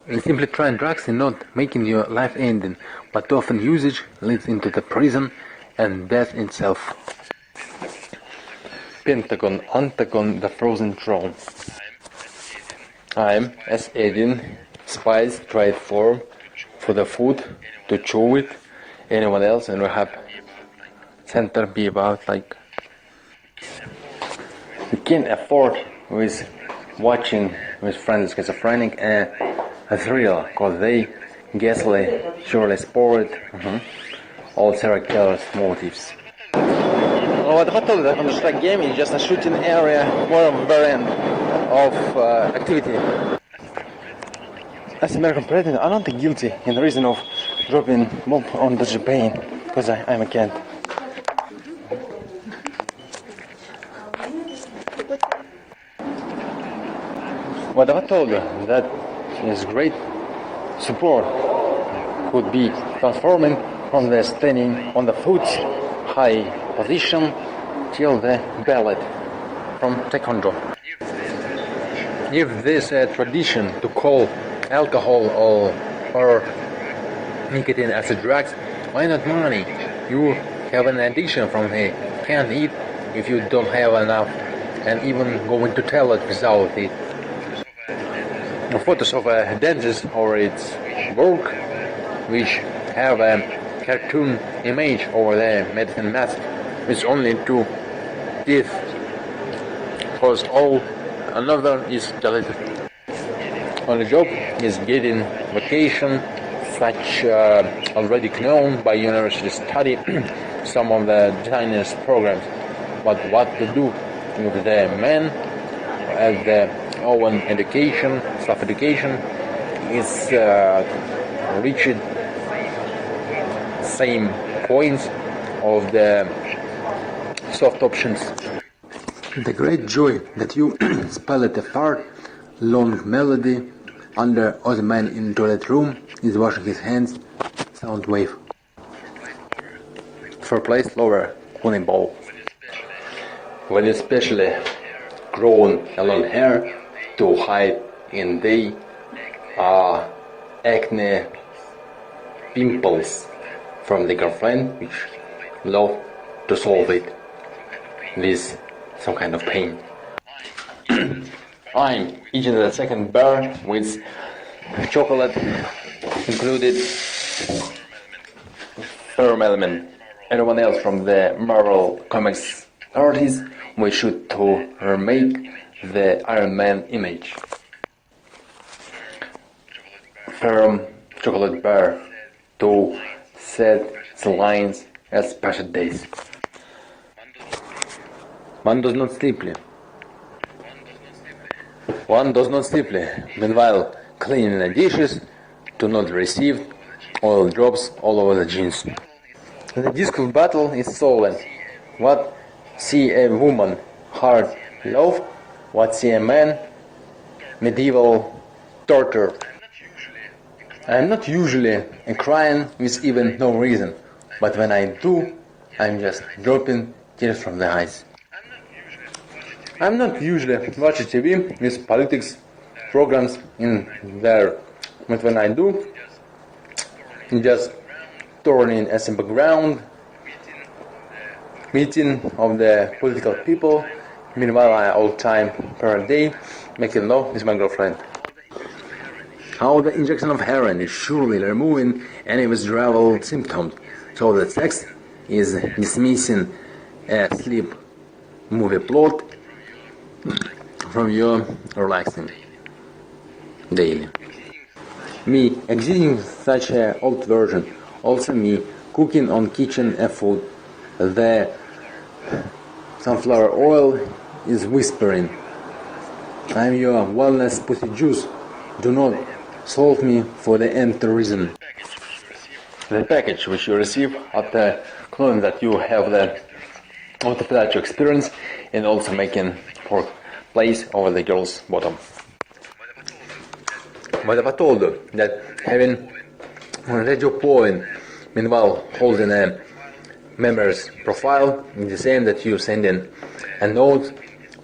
Simply trying drugs is not making your life ending, but often usage leads into the prison and death itself. Pentagon, Antagon, the frozen throne. I'm, as eating, spice tried form for the food, to chew it, anyone else, and we have center be about like you can't afford with watching with friends schizophrenic a thrill, cause they ghastly, surely spoiled all serial killers' motives. What hotel that on the strike game is just a shooting area, more of a variant of activity. As American president, I'm not guilty in the reason of dropping bomb on the Japan, because I'm a cat. What I told you, that his great support could be transforming from the standing on the foot's high position till the ballot from taekwondo. If this tradition to call alcohol or nicotine as a drugs, why not money? You have an addiction from it. Can't eat if you don't have enough, and even going to toilet without it. Photos of a dentist or its work, which have a cartoon image over the medicine mask, with only 2 teeth, because all another is deleted. Only job is getting vacation, such already known by university study some of the designers programs. But what to do with the men as the own education, self-education is reached same points of the soft options. The great joy that you spelled apart, long melody under other man in toilet room is washing his hands, sound wave. For place lower, cooling ball. When especially grown long hair to hide in the acne pimples from the girlfriend, which love to solve it with some kind of pain. I'm eating the second bar with chocolate included firm element. Anyone else from the Marvel Comics artists, we should to remake the Iron Man image. Firm chocolate bar to set the lines as special days. One does not sleepily. One does not sleepily. Meanwhile, cleaning the dishes to not receive oil drops all over the jeans. The disco battle is solved. What see a woman hard love, what see a man medieval torture. I am not usually crying with even no reason, but when I do, I'm just dropping tears from the eyes. I'm not usually watching TV with politics programs in there, but when I do, just turning as a background meeting of the political people. Meanwhile, I all time per day making love with my girlfriend. How the injection of heroin is surely removing any withdrawal symptoms, so that sex is dismissing a sleep movie plot from your relaxing daily. Me exiting such a old version, also me cooking on kitchen food. The sunflower oil is whispering, I'm your wellness pussy juice, do not salt me for the empty reason. The package which you receive after claiming that you have the auto-pleasure experience and also making for place over the girl's bottom. But I told you that having a radio point, meanwhile holding a member's profile is the same that you send in a note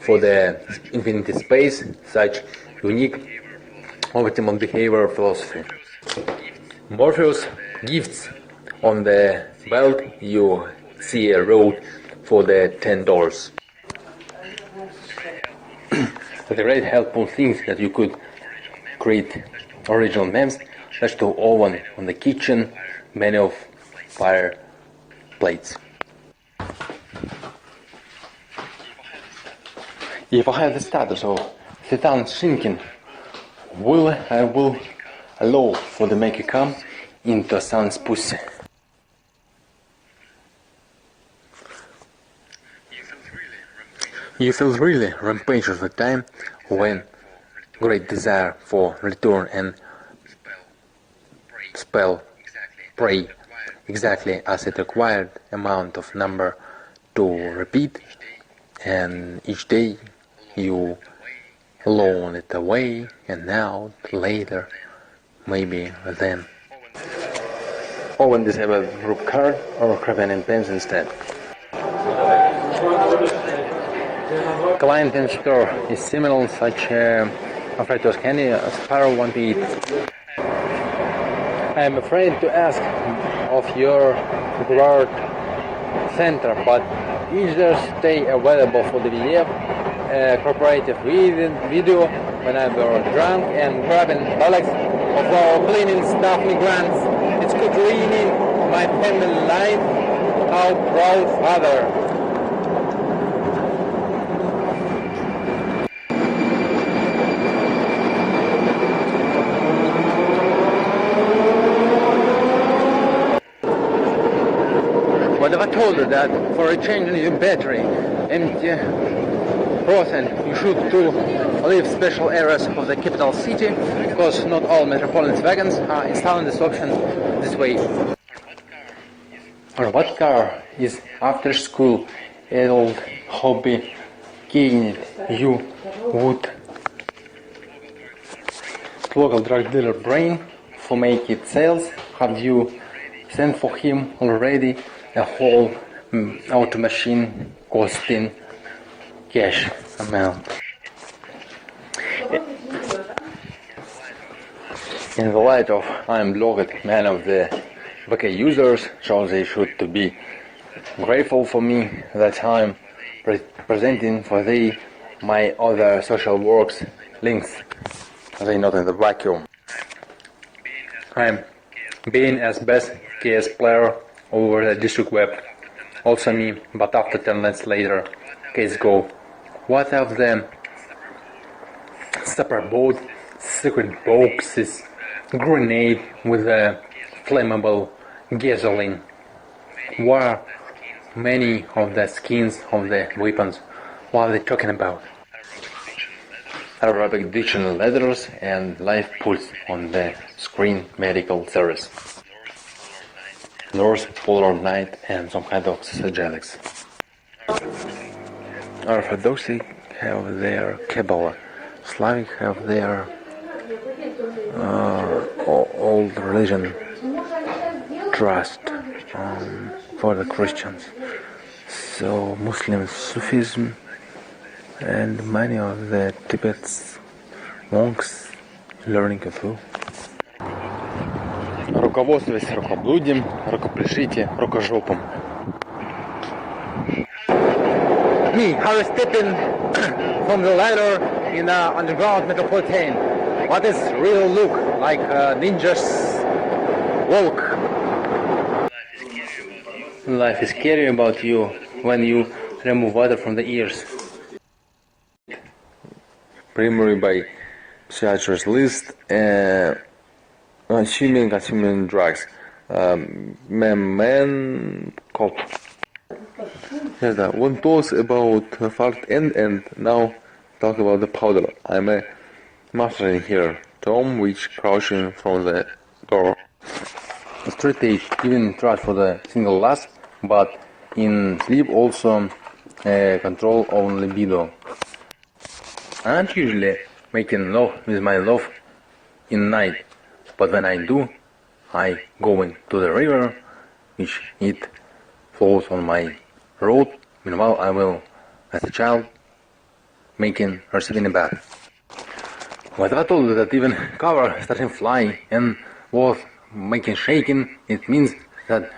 for the infinity space, such unique optimal behavior philosophy. Morpheus gifts. On the belt you see a road for the $10. The great helpful things that you could create original memes. Let's do oven on the kitchen, many of fire plates. If I have the status of Titan shrinking, I will allow for the maker come into a son's pussy. You feel really rampage of the time when great desire for return and spell pray exactly as it required amount of number to repeat, and each day you loan it away and now later maybe then. Or when disable group card or craven and pens instead. Client in store is similar, such afraid to ask any sparrow won't be it. I am afraid to ask of your guard center, but either stay available for the PDF, cooperative video when I were drunk and grabbing bags of our cleaning staff migrants. It's good ruining my family life, how proud father. But if I told her that for a change in your battery, empty process, you should to leave special areas of the capital city, because not all metropolitan wagons are installing this option this way. Or what car is after school adult hobby gained you would local drug dealer brain for make it sales? Have you sent for him already a whole auto machine costing cash amount? In the light of I'm blocked man of the VK users, so they should to be grateful for me that I'm presenting for they my other social works links. They not in the vacuum. I'm being as best KS player over the district web. Also me, but after 10 minutes later, case go. What of them? Separate boat, secret boxes, grenade with a flammable gasoline. Where many of the skins of the weapons? What are they talking about? Arabic dictionary letters and live pulse on the screen medical service. Norse, polar night, and some kind of psychedelics. Orthodoxy have their Kabbalah, Slavic have their old religion trust for the Christians. So Muslims, Sufism, and many of the Tibet's monks learning Kung Fu. Руководствуясь рукоблудием, рукопришите рукожопом. Me, how is stepping from the ladder in an underground metropolitan. What is real look like a ninja's walk? Life is scary about you when you remove water from the ears. Primary by psychiatrist list. Consuming drugs. Man cop. Yes, one talks about fart and now talk about the powder. I'm a master in here. Tom, which crouching from the door. Straight age, even tried for the single lust, but in sleep also control on libido. I'm not usually making love with my love in night. But when I do, I go into the river, which it flows on my road. Meanwhile, I will, as a child, receiving a bath. What I told you that even cover starting flying and was making shaking, it means that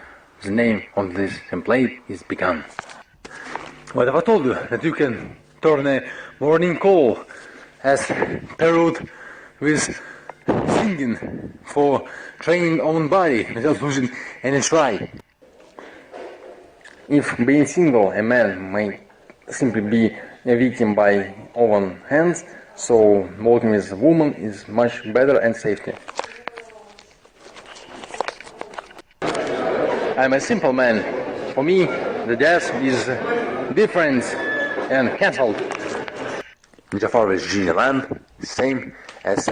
the name of this template is begun. What if I told you that you can turn a morning call as paired with singing for training own body without losing any try? If being single, a man may simply be a victim by own hands, so working with a woman is much better and safety. I'm a simple man. For me, the death is different and cancelled. Jafar with G-Land, same as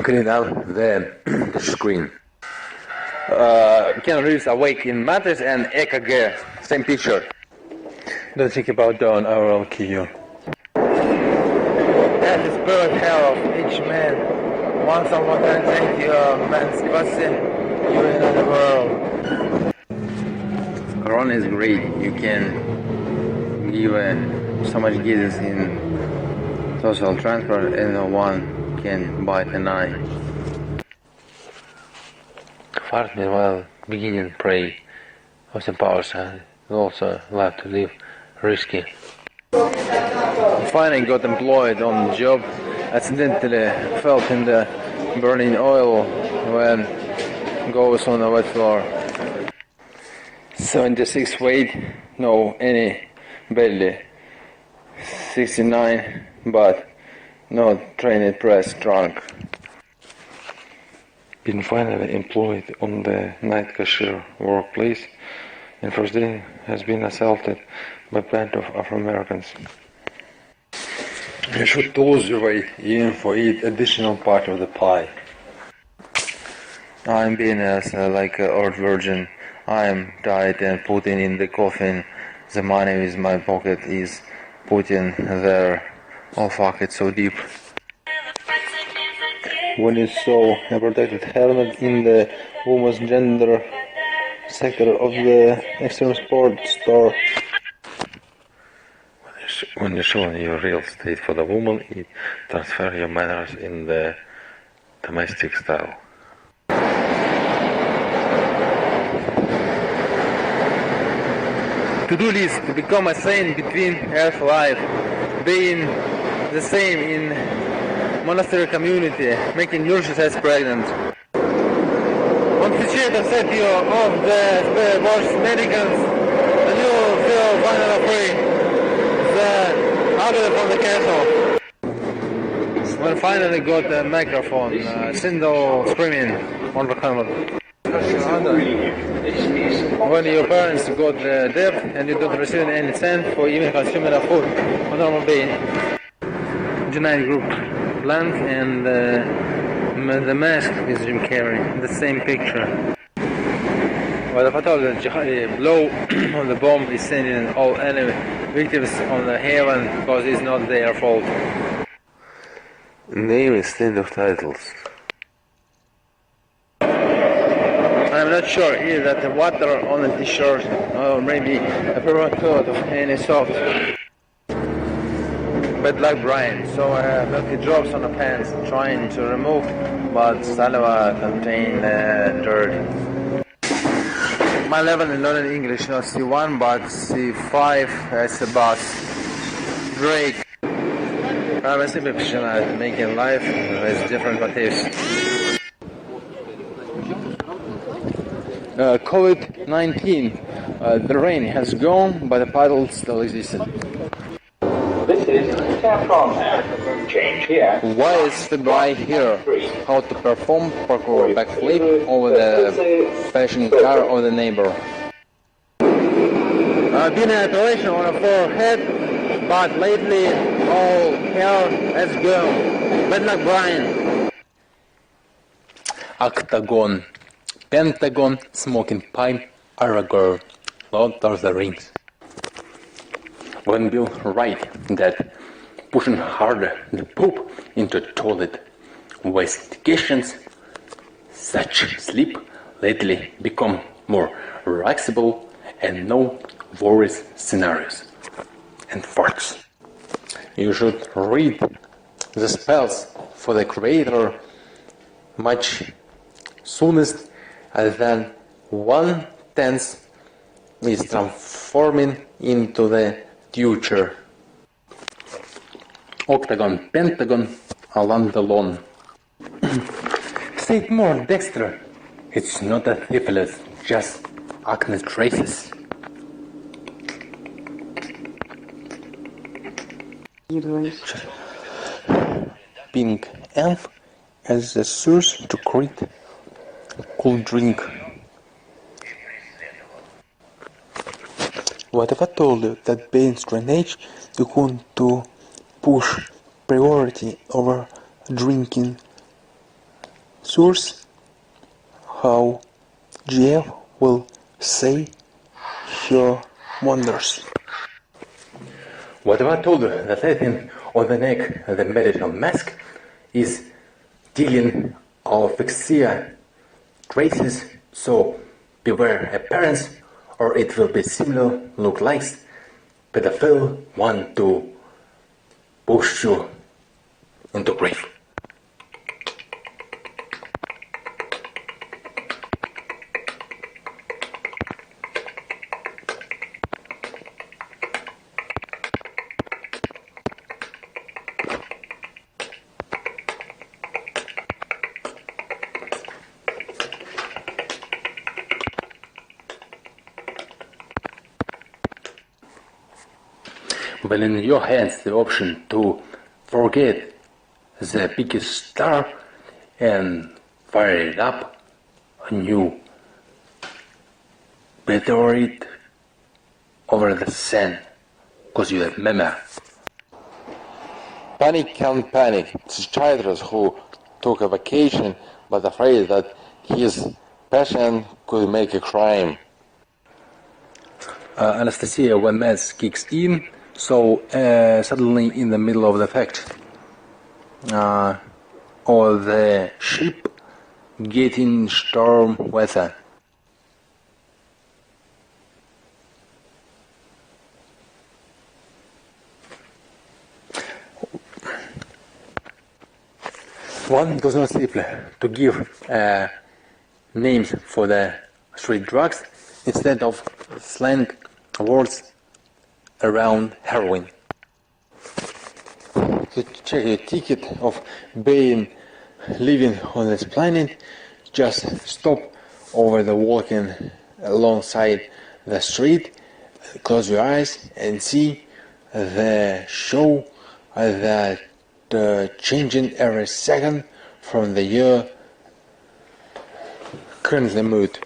clean out the screen. Ken Reeves awake in mattress and EKG, same picture. Don't think about down, I will kill you. That is birth hell of each man. Once someone can take your man's pussy, you're in the world. Corona is great. You can give so much guidance in social transport and no one can bite an eye. Fart meanwhile beginning pray of the powers and also love to live risky. Finally got employed on the job, accidentally felt in the burning oil when goes on the wet floor. 76 weight, no any belly. 69 but no trained press trunk. Been finally employed on the night cashier workplace and first day has been assaulted by plenty of Afro-Americans. You should lose your weight even for eat additional part of the pie. I'm being as like an old virgin. I'm died and putting in the coffin. The money with my pocket is putting there. Oh fuck, it's so deep. When you saw a protected helmet in the woman's gender sector of the extreme sports store. When you show your real state for the woman, it transfers your manners in the domestic style. To-do list to become a saint between health life, being the same in monastery community, making nurses as pregnant. On the theater set you off the worst medicals, and you will feel finally free. The other from the castle. When finally got the microphone, Sindel screaming on the helmet. When your parents got debt and you don't receive any cent for even consuming a food on normal day. United Group blank and the mask is Jim Carrey, the same picture. Well, if I told that jihadi blow on the bomb is sending all enemy victims on the heaven because it's not their fault. Name instead of titles. I'm not sure if that the water on the t-shirt or maybe a peppermint coat of any sort. But like Brian, so milky drops on the pants trying to remove, but saliva contain dirt. My level in learning English not C1 but C5 as a bus. Drake. I'm a simple professional at making life with different motifs. COVID-19. The rain has gone, but the puddle still exists. This is Saffron. Change here. Why is the guy here? How to perform parkour backflip over the passion car of the neighbor. Been an operation on a forehead, but lately all hair has gone. But like Brian. Octagon, Pentagon, smoking pipe, Aragorn, Lord of the Rings. When Bill write that pushing harder the poop into toilet investigations, such sleep lately become more relaxable and no worries scenarios and farts. You should read the spells for the creator much soonest, than 1/10 is transforming into the future. Octagon, pentagon, along. Say it more, Dexter. It's not a syphilis, just acne traces. Pink elf as a source to create a cool drink. What if I told you that being drainage you want to push priority over drinking source? How GF will say your wonders. What if I told you that anything on the neck of the medical mask is dealing asphyxia traces, so beware appearance or it will be similar look like pedophile want to push you into grave. But in your hands the option to forget the biggest star and fire it up on you. Better it over the sand, cause you remember. Panic can't panic. It's children who took a vacation but afraid that his passion could make a crime. Anesthesia when mass kicks in, so suddenly in the middle of the fact, or the ship getting storm weather. One does not simply to give names for the street drugs instead of slang words around heroin. To check your ticket of being living on this planet, just stop over the walking alongside the street, close your eyes and see the show that changing every second from the year currently mood.